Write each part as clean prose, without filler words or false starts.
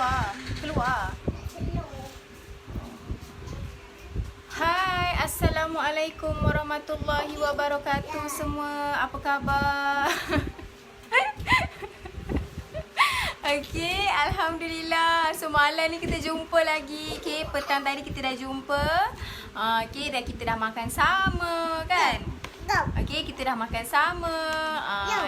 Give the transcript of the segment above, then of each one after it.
keluar. Keluar. Hai, Assalamualaikum warahmatullahi wabarakatuh semua. Apa khabar? Okey, Alhamdulillah. So malam ni kita jumpa lagi. Okey, petang tadi kita dah jumpa. Okey, dah kita dah makan sama kan? Okey, kita dah makan sama.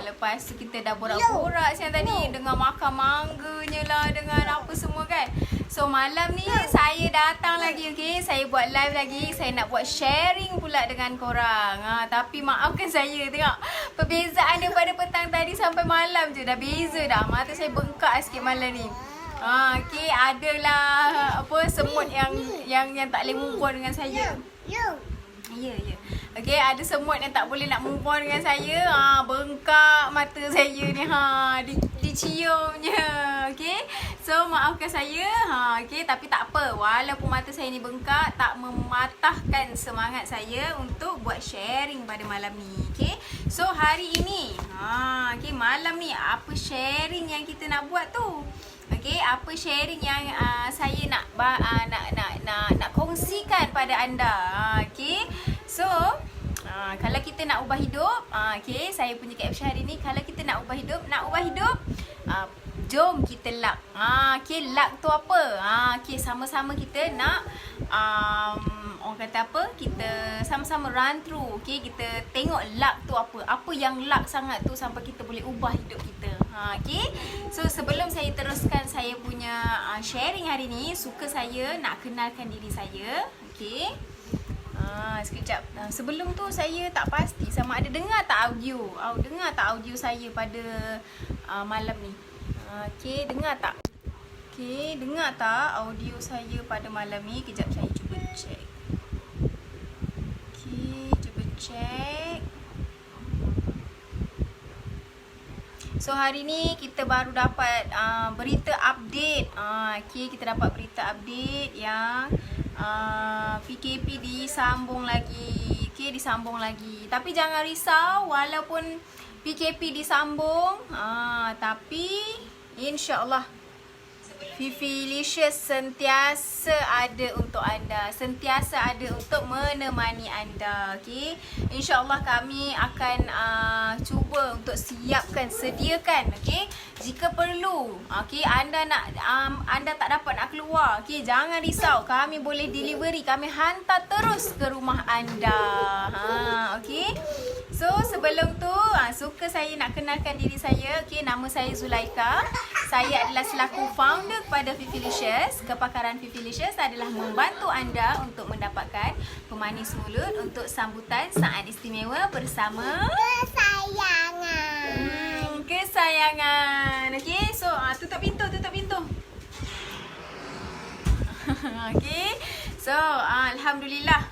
Lepas tu kita dah borak-borak siang tadi dengan makan mangganya lah, dengan apa semua kan. So malam ni saya datang lagi, okey. Saya buat live lagi. Saya nak buat sharing pula dengan korang. Tapi maafkan saya, tengok perbezaan daripada petang tadi sampai malam je dah beza dah. Mata saya bengkak sikit malam ni. Okey, adalah apa semut yang tak boleh move on dengan saya. Ya. Okey, ada semut yang tak boleh nak move on dengan saya. Bengkak mata saya ni. Diciumnya. Okey. So maafkan saya. Okey, tapi tak apa. Walaupun mata saya ni bengkak, tak mematahkan semangat saya untuk buat sharing pada malam ni. Okey. So hari ini, okey, malam ni apa sharing yang kita nak buat tu? Okey, apa sharing yang saya nak kongsikan pada anda. Okey. So, kalau kita nak ubah hidup, okey, saya punya caption hari ni, kalau kita nak ubah hidup, jom kita luck. Okey, luck tu apa? Okey, sama-sama kita nak orang kata apa? Kita sama-sama run through. Okey, kita tengok luck tu apa. Apa yang luck sangat tu sampai kita boleh ubah hidup kita. Okey. So sebelum saya teruskan saya punya sharing hari ni, suka saya nak kenalkan diri saya. Okey. Sekejap. Sebelum tu saya tak pasti sama ada dengar tak audio. Dengar tak audio saya pada malam ni. Okey, dengar tak? Okey, dengar tak audio saya pada malam ni? Kejap saya cuba check. Okey, cuba check. So hari ni kita baru dapat berita update. Okey, kita dapat berita update yang PKP disambung lagi. Okey, disambung lagi. Tapi jangan risau, walaupun PKP disambung, tapi insya-Allah Fifilicious sentiasa ada untuk anda, sentiasa ada untuk menemani anda. Okey, insya-Allah kami akan cuba untuk sediakan, okey, jika perlu. Okey, anda tak dapat nak keluar, okey, jangan risau, kami boleh delivery, kami hantar terus ke rumah anda. Okey. So sebelum tu, suka saya nak kenalkan diri saya. Okey, nama saya Zulaika. Saya adalah selaku founder kepada Fifilicious. Kepakaran Fifilicious adalah membantu anda untuk mendapatkan pemanis mulut untuk sambutan saat istimewa bersama kesayangan. Okey, so tutup pintu. Okey. So alhamdulillah,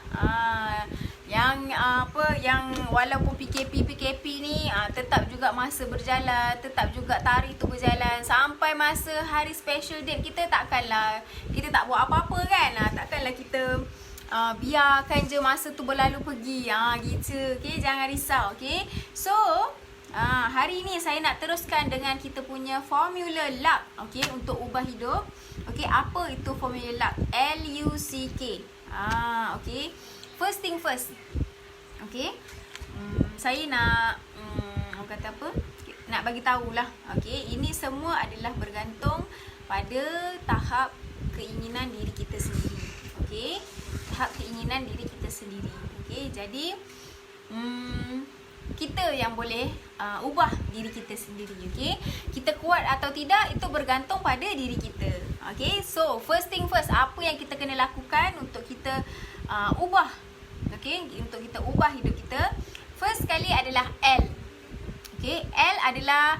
yang walaupun PKP ni tetap juga masa berjalan, tetap juga tarikh tu berjalan sampai masa hari special date. Kita tak buat apa-apa kan. Takkanlah kita biarkan je masa tu berlalu pergi gitu. Okey, jangan risau. Okey, so hari ni saya nak teruskan dengan kita punya formula luck, okey, untuk ubah hidup. Okey, apa itu formula luck? LUCK. Okey, first thing first. Okey, saya nak orang kata apa? Nak bagi tahulah. Okey, ini semua adalah bergantung pada tahap keinginan diri kita sendiri. Okey, tahap keinginan diri kita sendiri. Okey, jadi kita yang boleh ubah diri kita sendiri. Okey, kita kuat atau tidak itu bergantung pada diri kita. Okey, so first thing first, apa yang kita kena lakukan untuk kita ubah, okey, untuk kita ubah hidup kita? First sekali adalah L. Okey, L adalah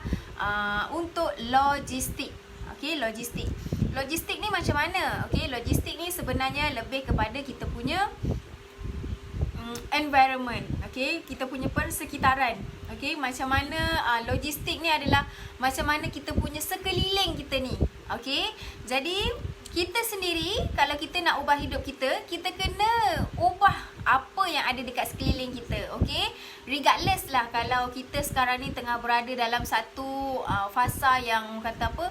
untuk logistik. Okey, logistik. Logistik ni macam mana? Okey, logistik ni sebenarnya lebih kepada kita punya environment. Okey, kita punya persekitaran. Okey, macam mana logistik ni adalah macam mana kita punya sekeliling kita ni. Okey, jadi kita sendiri kalau kita nak ubah hidup kita, kita kena ubah apa yang ada dekat sekeliling kita, okay? Regardless lah kalau kita sekarang ni tengah berada dalam satu fasa yang kata apa,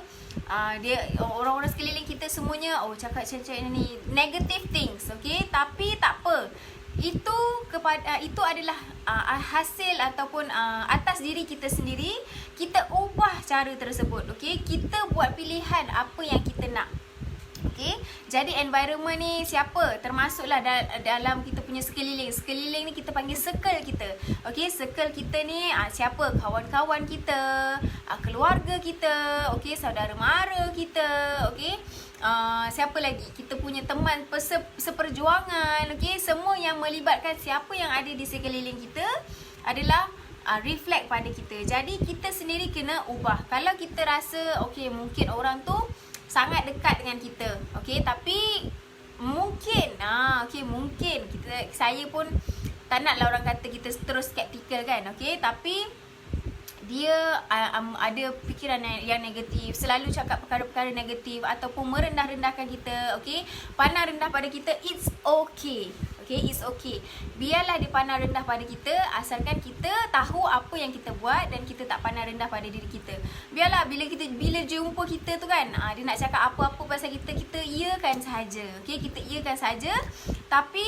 dia orang-orang sekeliling kita semuanya cakap ni negative things, okay? Tapi tak apa, itu adalah hasil ataupun atas diri kita sendiri. Kita ubah cara tersebut, okay? Kita buat pilihan apa yang kita nak. Okay, jadi environment ni siapa? Termasuklah dalam kita punya sekeliling. Sekeliling ni kita panggil circle kita. Okay, circle kita ni siapa? Kawan-kawan kita, keluarga kita, okay, saudara mara kita, okay. Siapa lagi? Kita punya teman seperjuangan, okay. Semua yang melibatkan siapa yang ada di sekeliling kita adalah reflect pada kita. Jadi kita sendiri kena ubah. Kalau kita rasa okay, mungkin orang tu sangat dekat dengan kita, okey, tapi mungkin mungkin saya pun tak naklah orang kata kita terus skeptikal kan, okey, tapi dia ada fikiran yang negatif, selalu cakap perkara-perkara negatif ataupun merendah-rendahkan kita, okey, pandang rendah pada kita. It's okay. Okay, it's okay. Biarlah dia pandang rendah pada kita, asalkan kita tahu apa yang kita buat dan kita tak pandang rendah pada diri kita. Biarlah bila jumpa kita tu kan, dia nak cakap apa-apa pasal kita iakan sahaja. Okay, kita iakan sahaja. Tapi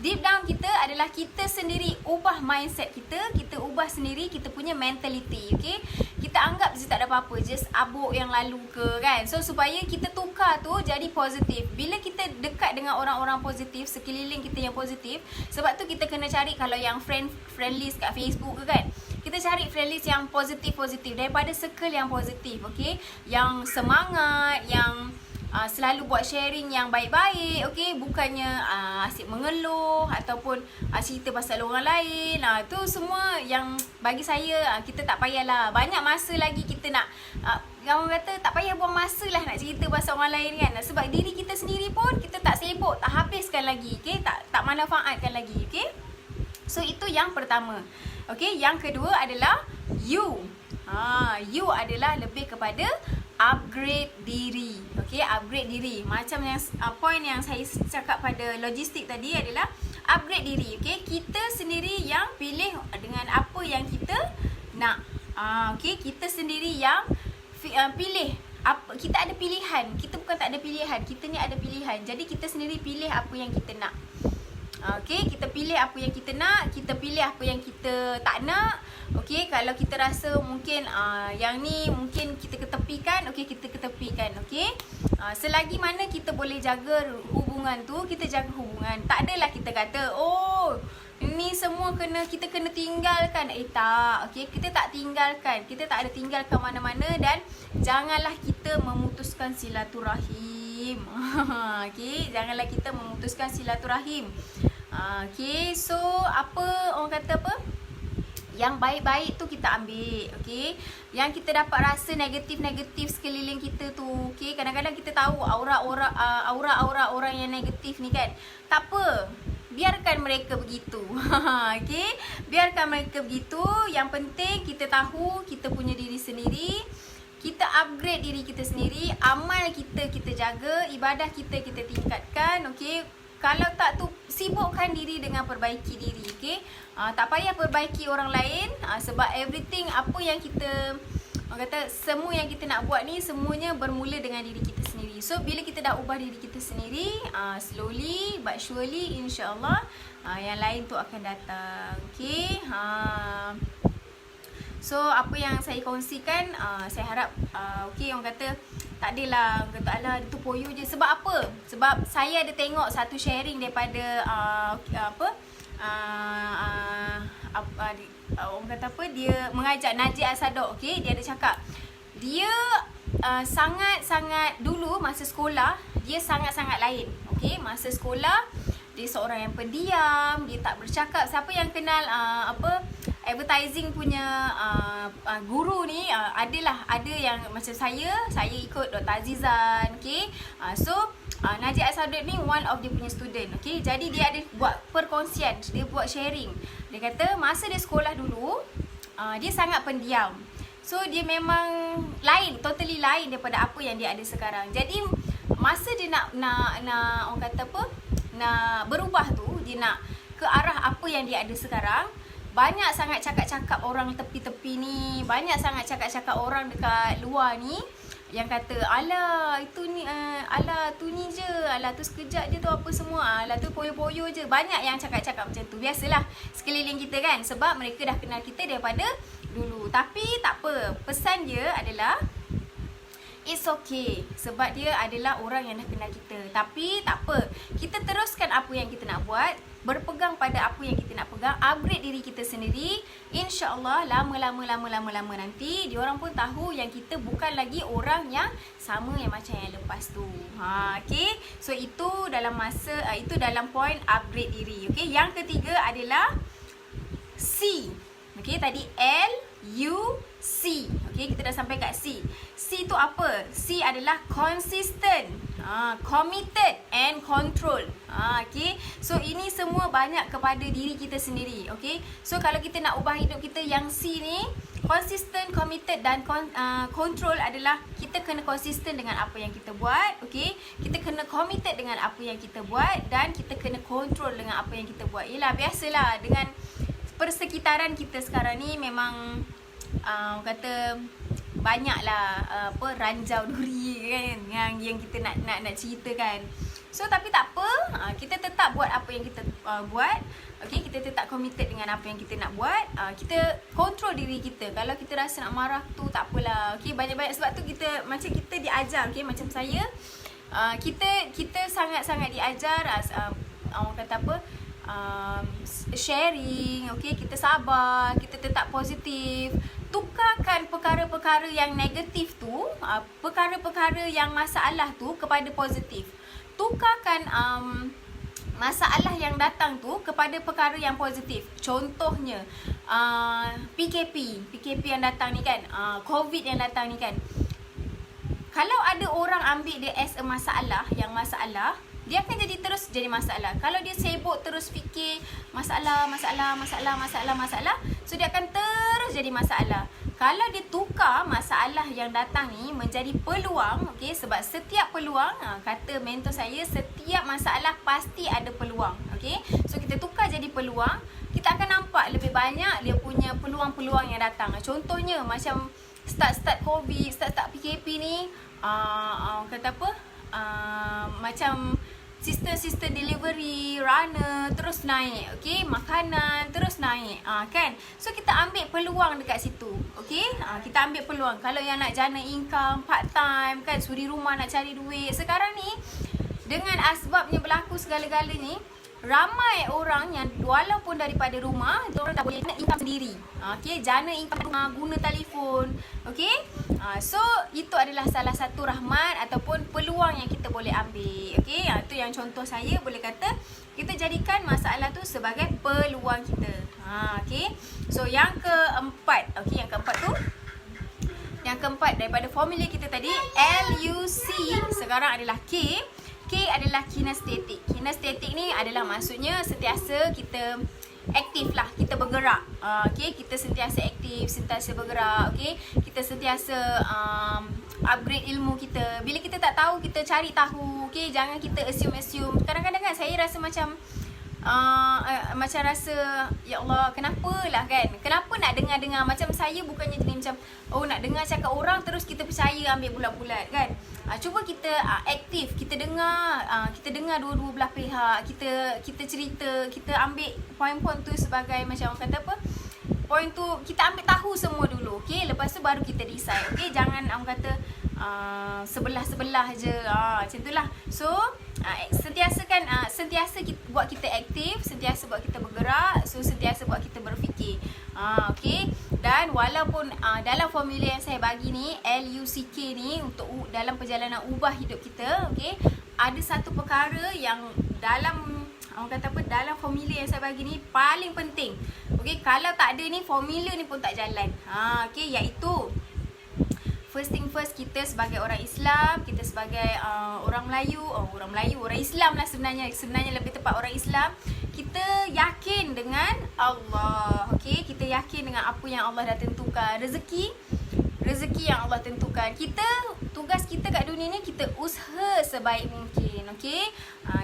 deep down kita adalah kita sendiri ubah mindset kita ubah sendiri kita punya mentality, okay? Kita anggap je tak ada apa-apa, just abuk yang lalu ke kan. So supaya kita tukar tu jadi positif. Bila kita dekat dengan orang-orang positif, sekeliling kita yang positif, sebab tu kita kena cari kalau yang friend list kat Facebook ke kan, kita cari friend list yang positif-positif daripada circle yang positif, okay? Yang semangat, yang selalu buat sharing yang baik-baik, okay? Bukannya asyik mengeluh ataupun cerita pasal orang lain. Tu semua yang bagi saya kita tak payahlah. Banyak masa lagi kita nak orang kata tak payah buang masa lah nak cerita pasal orang lain kan. Sebab diri kita sendiri pun kita tak sibuk, tak habiskan lagi, okay? Tak manfaatkan lagi, okay? So itu yang pertama, okay? Yang kedua adalah you. You adalah lebih kepada upgrade diri, okay? Upgrade diri. Macam yang point yang saya cakap pada logistik tadi adalah upgrade diri, okay? Kita sendiri yang pilih dengan apa yang kita nak, okay? Kita sendiri yang pilih. Kita ada pilihan. Kita bukan tak ada pilihan, kita ni ada pilihan. Jadi kita sendiri pilih apa yang kita nak. Okay, kita pilih apa yang kita nak, kita pilih apa yang kita tak nak. Okay, kalau kita rasa mungkin yang ni mungkin kita ketepikan, okay, kita ketepikan, okay. Selagi mana kita boleh jaga hubungan tu, kita jaga hubungan. Tak adalah kita kata, ni semua kita kena tinggalkan. Tak, okay, kita tak tinggalkan. Kita tak ada tinggalkan mana-mana. Dan janganlah kita memutuskan silaturahim. Okay, janganlah kita memutuskan silaturahim. Okay, so apa orang kata apa? Yang baik-baik tu kita ambil, okay? Yang kita dapat rasa negatif-negatif sekeliling kita tu, okay? Kadang-kadang kita tahu aura-aura orang yang negatif ni kan. Tak apa, biarkan mereka begitu. Okay? Biarkan mereka begitu. Yang penting kita tahu kita punya diri sendiri. Kita upgrade diri kita sendiri. Amal kita jaga. Ibadah kita tingkatkan, okay? Kalau tak tu, sibukkan diri dengan perbaiki diri, okay? Tak payah perbaiki orang lain, sebab everything apa yang kita, orang kata, semua yang kita nak buat ni semuanya bermula dengan diri kita sendiri. So bila kita dah ubah diri kita sendiri, slowly but surely, insyaAllah yang lain tu akan datang, okay? So apa yang saya kongsikan, saya harap okay, orang kata tak adalah orang kata alah dia tu poyo je. Sebab apa? Sebab saya ada tengok satu sharing daripada orang kata apa, dia mengajak Najib Al-Sadok, okay? Dia ada cakap dia sangat-sangat dulu masa sekolah dia sangat-sangat lain, okay? Masa sekolah dia seorang yang pendiam, dia tak bercakap. Siapa yang kenal advertising punya guru ni, ada yang macam saya ikut Dr. Azizan, okay? So Najib Al-Sadok ni one of dia punya student, okay? Jadi dia ada buat perkongsian, dia buat sharing. Dia kata masa dia sekolah dulu, dia sangat pendiam. So dia memang lain, totally lain daripada apa yang dia ada sekarang. Jadi masa dia nak orang kata apa, nak berubah tu, dia nak ke arah apa yang dia ada sekarang, banyak sangat cakap-cakap orang tepi-tepi ni, banyak sangat cakap-cakap orang dekat luar ni yang kata alah itu ni, alah tu ni je, alah tu sekejap je tu apa semua, alah tu poyo-poyo je. Banyak yang cakap-cakap macam tu. Biasalah sekeliling kita kan, sebab mereka dah kenal kita daripada dulu. Tapi tak apa, pesan dia adalah it's okay, sebab dia adalah orang yang dah kenal kita. Tapi tak apa, kita teruskan apa yang kita nak buat, berpegang pada apa yang kita nak pegang, upgrade diri kita sendiri. InsyaAllah lama-lama nanti diorang pun tahu yang kita bukan lagi orang yang sama yang macam yang lepas tu. Okay, so itu dalam masa itu dalam point upgrade diri. Okay, yang ketiga adalah C. Okay, tadi L, U, C. Okay, kita dah sampai kat C. C tu apa? C adalah consistent, committed and control. Okay, so ini semua banyak kepada diri kita sendiri. Okay, so kalau kita nak ubah hidup kita yang C ni, consistent, committed dan control adalah kita kena konsisten dengan apa yang kita buat. Okay, kita kena committed dengan apa yang kita buat dan kita kena control dengan apa yang kita buat. Yelah, biasalah dengan persekitaran kita sekarang ni memang kata banyaklah ranjau duri kan yang kita nak ceritakan. So tapi tak apa, kita tetap buat apa yang kita buat. Okay, kita tetap committed dengan apa yang kita nak buat. Kita control diri kita. Kalau kita rasa nak marah tu tak apalah. Okay, banyak-banyak sebab tu kita macam kita diajar. Okay, macam saya, kita sangat-sangat diajar orang kata apa, sharing. Okay, kita sabar, kita tetap positif. Tukarkan perkara-perkara yang negatif tu, perkara-perkara yang masalah tu kepada positif. Tukarkan masalah yang datang tu kepada perkara yang positif. Contohnya PKP yang datang ni kan, COVID yang datang ni kan. Kalau ada orang ambil dia as a masalah, dia akan terus jadi masalah. Kalau dia sibuk terus fikir masalah, so dia akan terus jadi masalah. Kalau dia tukar masalah yang datang ni menjadi peluang, okay, sebab setiap peluang, kata mentor saya, setiap masalah pasti ada peluang. Okay, so kita tukar jadi peluang, kita akan nampak lebih banyak dia punya peluang-peluang yang datang. Contohnya macam start COVID, start PKP ni, kata apa, macam sistem delivery, runner terus naik. Okay, makanan terus naik, kan. So kita ambil peluang dekat situ. Okay, kita ambil peluang. Kalau yang nak jana income part time kan, suri rumah nak cari duit, sekarang ni dengan asbabnya berlaku segala-gala ni, ramai orang yang walaupun daripada rumah, diorang tak boleh jana income sendiri. Okay, jana income rumah, guna telefon. Okay, so itu adalah salah satu rahmat ataupun peluang yang kita boleh ambil. Okay, itu yang contoh saya boleh kata kita jadikan masalah tu sebagai peluang kita. Okay, so yang keempat. Okay, yang keempat tu, yang keempat daripada formula kita tadi LUC, sekarang adalah K. K adalah kinestetik. Kinestetik ni adalah maksudnya sentiasa kita aktif lah, kita bergerak. Okay, kita sentiasa aktif, sentiasa bergerak. Okay, kita sentiasa upgrade ilmu kita. Bila kita tak tahu, kita cari tahu. Okay, jangan kita assume. Kadang-kadang kan saya rasa macam macam rasa ya Allah, kenapa lah kan, kenapa nak dengar-dengar. Macam saya bukannya jadi macam nak dengar cakap orang terus kita percaya ambil bulat-bulat kan. Cuba kita aktif, kita dengar dua-dua belah pihak, kita cerita, kita ambil poin-poin tu sebagai macam orang kata apa, poin tu kita ambil tahu semua dulu. Okay, lepas tu baru kita decide. Okay, jangan orang kata sebelah-sebelah je, macam tu lah. So sentiasa buat kita aktif, sentiasa buat kita bergerak, so sentiasa buat kita berfikir. Okay, dan walaupun dalam formula yang saya bagi ni LUCK ni, untuk dalam perjalanan ubah hidup kita, okay, ada satu perkara yang dalam orang kata apa, dalam formula yang saya bagi ni paling penting. Okay, kalau tak ada ni, formula ni pun tak jalan. Okay, iaitu first thing first, kita sebagai orang Islam, kita sebagai orang Melayu, orang Islam lah sebenarnya lebih tepat orang Islam, kita yakin dengan Allah. Okay, kita yakin dengan apa yang Allah dah tentukan. Rezeki yang Allah tentukan. Kita tugas kita kat dunia ni kita usaha sebaik mungkin. Okey.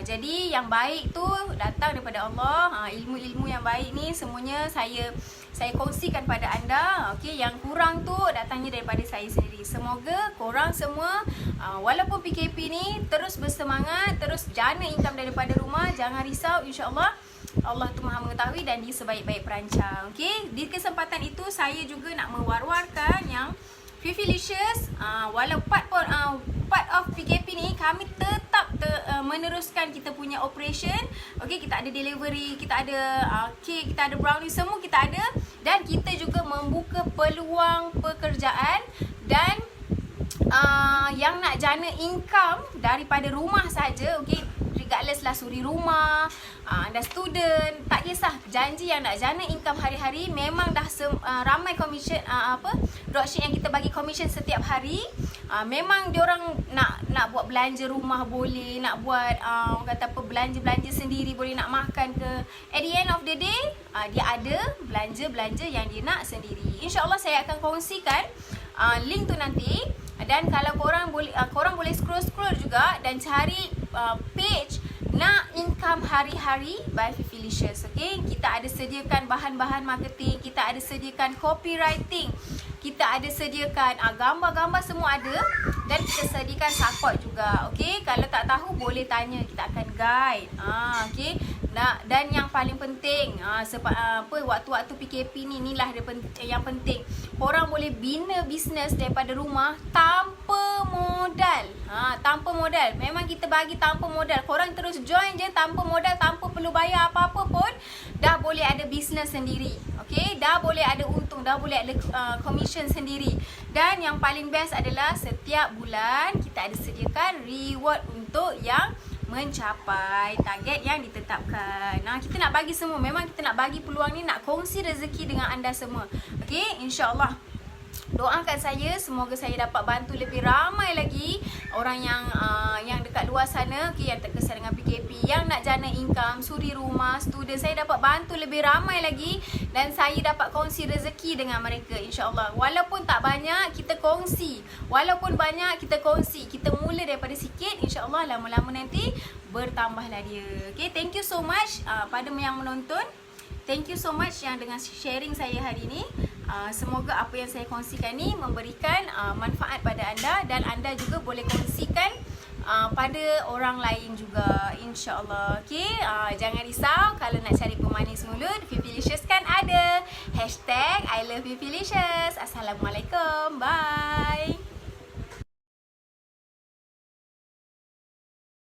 Jadi yang baik tu datang daripada Allah. Ilmu-ilmu yang baik ni semuanya saya kongsikan pada anda. Okey, yang kurang tu datangnya daripada saya sendiri. Semoga korang semua walaupun PKP ni terus bersemangat, terus jana income daripada rumah, jangan risau, insya-Allah Allah tu Maha mengetahui dan dia sebaik-baik perancang. Okey, di kesempatan itu saya juga nak mewar-warkan yang Fifilicious, walau part of PKP ni kami tetap meneruskan kita punya operation. Okey, kita ada delivery, kita ada cake, kita ada brownie, semua kita ada. Dan kita juga membuka peluang pekerjaan dan yang nak jana income daripada rumah saja. Okey, regardless lah suri rumah, anda student, tak kisah. Janji yang nak jana income hari-hari, memang dah ramai commission dropship yang kita bagi commission setiap hari. Memang diorang nak buat belanja rumah boleh, nak buat kata apa, belanja sendiri boleh, nak makan ke. At the end of the day, dia ada belanja yang dia nak sendiri. InsyaAllah saya akan kongsikan link tu nanti. Dan kalau korang boleh scroll juga dan cari page nak income hari-hari by Fifilicious. Okay, kita ada sediakan bahan-bahan marketing, kita ada sediakan copywriting, kita ada sediakan gambar-gambar, semua ada. Dan kita sediakan support juga. Okay, kalau tak tahu boleh tanya, kita akan guide. Okay. Dan yang paling penting, waktu-waktu PKP ni, inilah yang penting. Korang boleh bina bisnes daripada rumah tanpa modal. Tanpa modal. Memang kita bagi tanpa modal. Korang terus join je tanpa modal, tanpa perlu bayar apa-apa pun. Dah boleh ada bisnes sendiri. Okay, dah boleh ada untung, dah boleh ada commission sendiri. Dan yang paling best adalah setiap bulan kita ada sediakan reward untuk yang mencapai target yang ditetapkan. Kita nak bagi semua. Memang kita nak bagi peluang ni, nak kongsi rezeki dengan anda semua. Okey, insya-Allah. Doakan saya, semoga saya dapat bantu lebih ramai lagi orang yang dekat luar sana, okay, yang terkesan dengan PKP, yang nak jana income, suri rumah, student. Saya dapat bantu lebih ramai lagi dan saya dapat kongsi rezeki dengan mereka, insya-Allah. Walaupun tak banyak, kita kongsi. Walaupun banyak, kita kongsi. Kita mula daripada sikit, insya-Allah lama-lama nanti bertambahlah dia. Okay, thank you so much pada yang menonton. Thank you so much yang dengan sharing saya hari ini. Semoga apa yang saya kongsikan ni memberikan manfaat pada anda dan anda juga boleh kongsikan pada orang lain juga, insya-Allah. Okey, jangan risau kalau nak cari pemanis mulut, Fifilicious kan ada. #I love Fifilicious. Assalamualaikum. Bye.